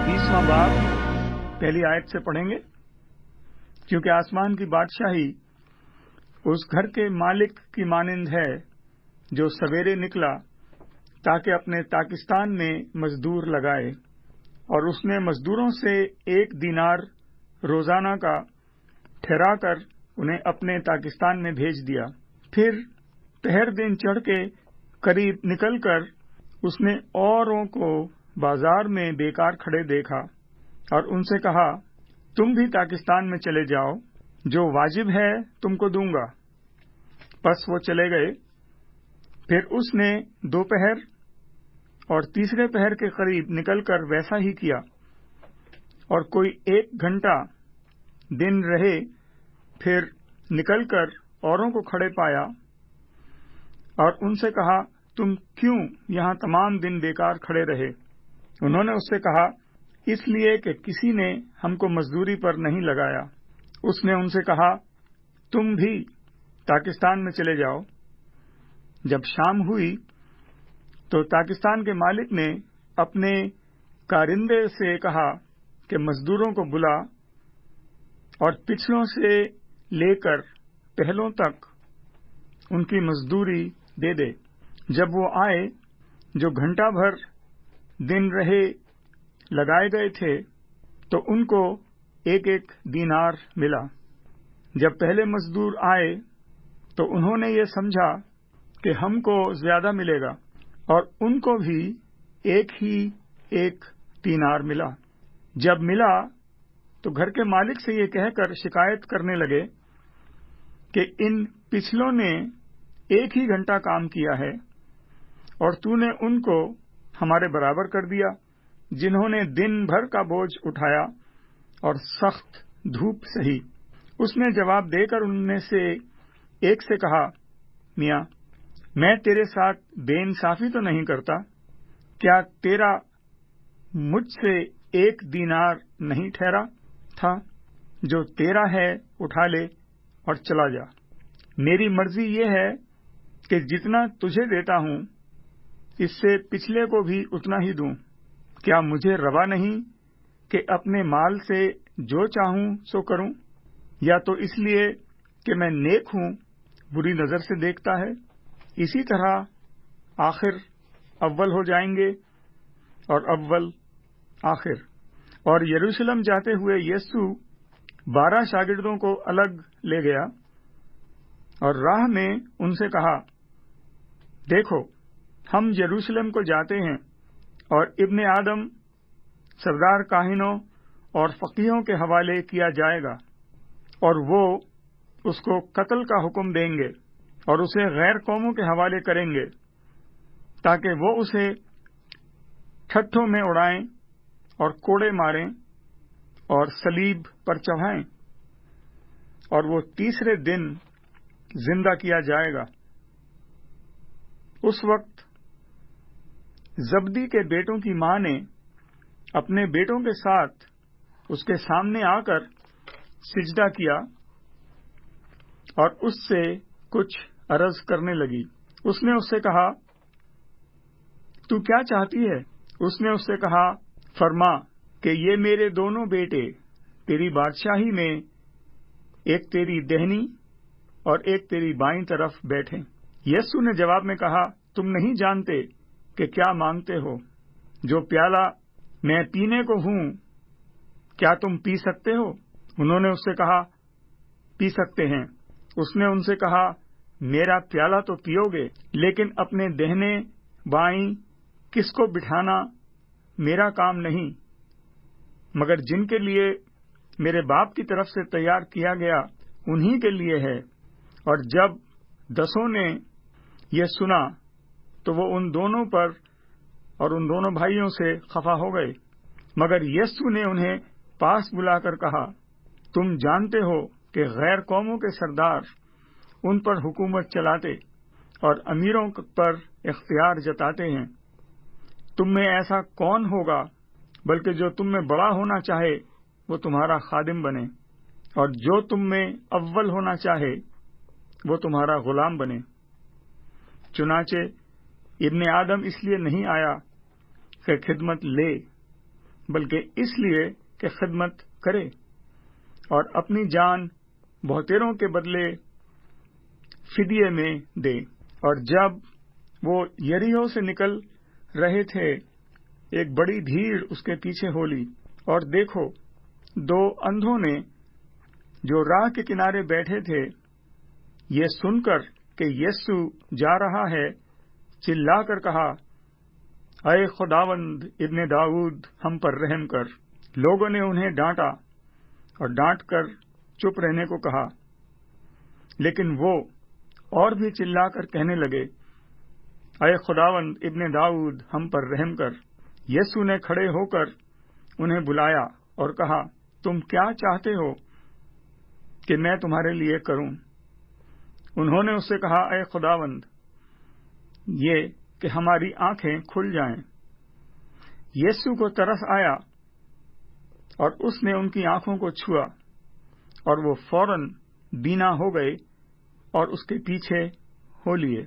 20वां बाब पहली आयत से पढ़ेंगे। क्योंकि आसमान की बादशाही उस घर के मालिक की मानिंद है जो सवेरे निकला ताकि अपने ताकिस्तान में मजदूर लगाए, और उसने मजदूरों से 1 दीनार रोजाना का ठहराकर उन्हें अपने ताकिस्तान में भेज दिया। फिर पहर दिन चढ़ के करीब निकलकर उसने औरों को बाजार में बेकार खड़े देखा और उनसे कहा, तुम भी ताकिस्तान में चले जाओ, जो वाजिब है तुमको दूंगा। बस वो चले गए। फिर उसने दोपहर और तीसरे पहर के करीब निकलकर वैसा ही किया, और कोई 1 घंटा दिन रहे फिर निकलकर औरों को खड़े पाया और उनसे कहा, तुम क्यों यहाँ तमाम दिन बेकार खड़े रहे? उन्होंने उससे कहा, इसलिए कि किसी ने हमको मजदूरी पर नहीं लगाया। उसने उनसे कहा, तुम भी ताकिस्तान में चले जाओ। जब शाम हुई तो ताकिस्तान के मालिक ने अपने कारिंदे से कहा कि मजदूरों को बुला और पिछलों से लेकर पहलों तक उनकी मजदूरी दे दे। जब वो आए जो घंटा भर दिन रहे लगाए गए थे, तो उनको 1-1 दीनार मिला। जब पहले मजदूर आए तो उन्होंने ये समझा कि हमको ज्यादा मिलेगा, और उनको भी 1 दीनार मिला। जब मिला तो घर के मालिक से ये कहकर शिकायत करने लगे कि इन पिछलों ने 1 ही घंटा काम किया है और तूने उनको हमारे बराबर कर दिया, जिन्होंने दिन भर का बोझ उठाया और सख्त धूप सही। उसने जवाब देकर उनमें से एक से कहा, मियां, मैं तेरे साथ बेइंसाफी तो नहीं करता। क्या तेरा मुझसे 1 दीनार नहीं ठहरा था? जो तेरा है उठा ले और चला जा। मेरी मर्जी ये है कि जितना तुझे देता हूं इससे पिछले को भी उतना ही दूं। क्या मुझे रवा नहीं कि अपने माल से जो चाहूं सो करूं? या तो इसलिए कि मैं नेक हूं, बुरी नजर से देखता है? इसी तरह आखिर अव्वल हो जाएंगे और अव्वल आखिर। और यरूशलेम जाते हुए यीशु 12 शागिर्दों को अलग ले गया और राह में उनसे कहा, देखो, हम यरूशलेम को जाते हैं, और इब्ने आदम सरदार काहिनों और फकीहों के हवाले किया जाएगा, और वो उसको कत्ल का हुक्म देंगे और उसे गैर कौमों के हवाले करेंगे, ताकि वो उसे ठट्ठों में उड़ाएं और कोड़े मारें और सलीब पर चढ़ाएं, और वो तीसरे दिन जिंदा किया जाएगा। उस वक्त जब्दी के बेटों की मां ने अपने बेटों के साथ उसके सामने आकर सिजदा किया और उससे कुछ अर्ज करने लगी। उसने उससे कहा, तू क्या चाहती है? उसने उससे कहा, फरमा कि ये मेरे दोनों बेटे तेरी बादशाही में एक तेरी दाहिनी और एक तेरी बाईं तरफ बैठें। यीशु ने जवाब में कहा, तुम नहीं जानते कि क्या मांगते हो। जो प्याला मैं पीने को हूं, क्या तुम पी सकते हो? उन्होंने उससे कहा, पी सकते हैं। उसने उनसे कहा, मेरा प्याला तो पियोगे, लेकिन अपने दाहिने बाईं किसको बिठाना मेरा काम नहीं, मगर जिनके लिए मेरे बाप की तरफ से तैयार किया गया उन्हीं के लिए है। और जब 10 ने यह सुना तो वो उन दोनों पर और उन दोनों भाइयों से खफा हो गए। मगर यीशु ने उन्हें पास बुलाकर कहा, तुम जानते हो कि गैर कौमों के सरदार उन पर हुकूमत चलाते और अमीरों पर इख्तियार जताते हैं। तुम में ऐसा कौन होगा बल्कि जो तुम में बड़ा होना चाहे वो तुम्हारा खादिम बने, और जो तुम में अव्वल होना चाहे वो तुम्हारा गुलाम बने। चुनाचे इब्ने आदम इसलिए नहीं आया कि खिदमत ले, بلکہ اس لیے کہ خدمت کرے اور اپنی جان بہتروں کے بدلے فدیے میں دے۔ اور جب وہ یریحو سے نکل رہے تھے، ایک بڑی بھیڑ اس کے پیچھے ہو لی، اور دیکھو، 2 اندھوں نے جو راہ کے کنارے بیٹھے تھے، یہ سن کر کہ یسوع جا رہا ہے، چلا کر کہا، اے خداوند ابن داؤد، ہم پر رحم کر۔ لوگوں نے انہیں ڈانٹا اور ڈانٹ کر چپ رہنے کو کہا، لیکن وہ اور بھی چلا کر کہنے لگے، اے خداوند ابن داؤد، ہم پر رحم کر۔ یسوع نے کھڑے ہو کر انہیں بلایا اور کہا، تم کیا چاہتے ہو کہ میں تمہارے لیے کروں؟ انہوں نے اس سے کہا، اے خداوند، یہ کہ ہماری آنکھیں کھل جائیں۔ یسوع کو ترس آیا اور اس نے ان کی آنکھوں کو چھوا، اور وہ فوراً بینا ہو گئے اور اس کے پیچھے ہو لیے۔